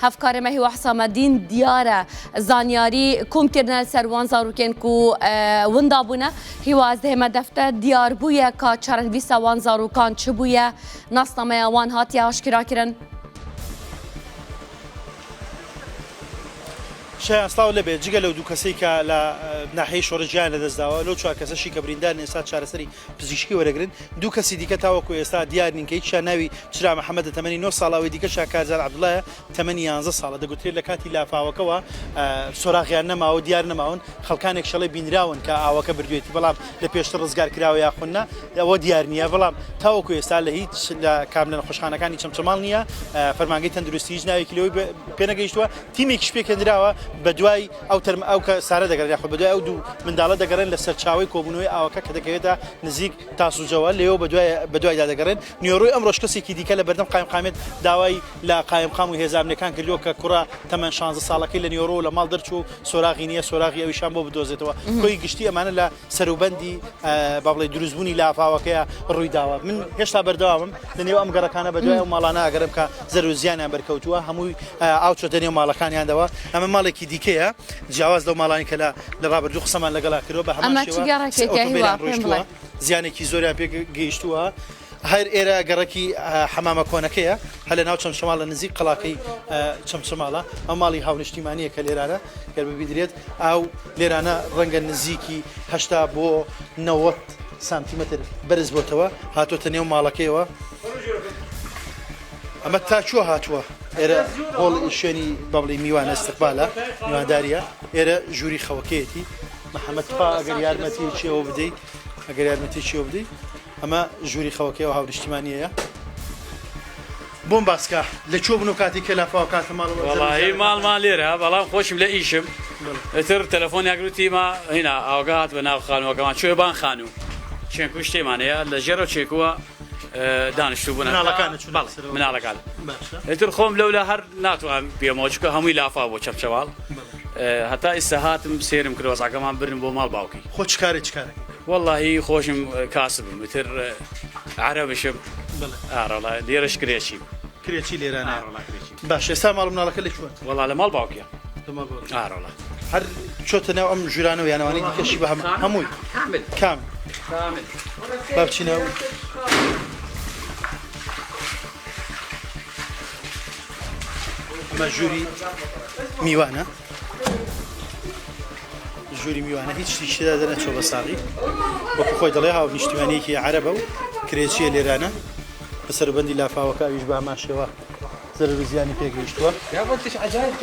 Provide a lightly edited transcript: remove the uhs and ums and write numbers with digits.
هفکار مهی و حسام الدین دیاره زانیاری کم کردن سر وان زاروکن کو وندا بونه هیوازده مدفته دیار بویه که چرن ویسا وان زاروکان چه بویه ناسنامه وان هاتی آشکرا کرن. شاید استاو لبه جگل و دو کسی که ل ناحیه شورجیان لدزداوا لو چه کسی شی کبریندار نسات شهر سری پزیشکی ورگرین دو کسی دیگه تاو کو استاد دیار نینکی شناوی چرا محمد 89 ساله و دیگه شاکازال عبدالله 11 ساله دگوتری لکاتی لافاوکوا سوراغیان نما و دیار نماون خلکانک شلی بینراون که آوک بردویتی بلام لپیشتر رزگار کراوی آخونا و دیار نیا بلام تاو کو استاد لهیت کاملا خوشخانه کانی چمچمال نیا فرمانگی تندرستی جناوی کلیوی پنگیشتوا تیمی کشپی کندراوا بدوای او ترم او كساره دغر ياخذ بدوای او دو من داله دغرن لسرچاوي کوبنوي او كدغيدا نزيك تاسو جوال ليو بدوای دغرن نيورو امروش كسي كي ديكله بردم قائم قامت داوي لا قائم قامو هزام كان كلو كره 8 شانز سالكي لنيورو لمال درچو سوراغينيه سوراغي او شامبو بدوزتوا كوي گشتي امانه لا سروبندي بابلي دروزبوني لا فاوكيا روي داوا من هشتا بردوام لنيو ام غركانه بدوای او مالانا اگرم کا زروزيان بركوتوا همو او چو دنيو مالكان ياندوا اما مالكي دیکه جواز دو مالانی کلا لرابر دو قسمان لگلا کرو به همه شوا زیانی کی زوری ام گیشتوا هر ایرا گرکی حمام کونکیه هل ناو چم شمال نزیک قلاقی چم شماله امالی هاون اجتماعی کلیرانه گر ببیدریت او لیرانه رنگ نزیکی 8 بو 90 سانتیمتر برز بوتوا هاتو تنیو مالکیه اما تاچو هاتوا إيرا هول شيني بابلي ميوان استقباله ميوان داريا إيرا جوري خوكيتي محمد فا أجر يارمتي شيء وبدي أجر يارمتي شيء وبدي أما جوري خوكيه وهاو الاجتماعية بومباسكا لشوف نكاتي كلا فوقات مال والله مال ليرة والله خوش بلا إيشم تر تلفوني أقولتي ما هنا أوقات بناو خانو كمان شو يبان خانو شين كوشتي مانيا لجرو شيكوا دانشتو بنا من على كان انتر خوم لولا هر ناتو بيموجك هم يلافا بو شبشوال حتى الساعات مسيرم كروس كمان برن بو مال باوكي خوش كاري والله خوشم كاسب مثل عربشم والله ديرش كريشي ليرانا باش استعمال من على كل شوي والله لمال باوكي تمام والله هر شو تناو ام جيرانو يعني واني ديك شي بهم هموي كامل بابتشينو اما جوري ميوانا هیچ شتی دادن نشو بساقي بكو خوي دليها واجتماعي كي عربه كريتشي ليرانا بسر بندي لافا وكا يشبه ما شوا زر زياني كيك يشتوا يا بنتش عجايب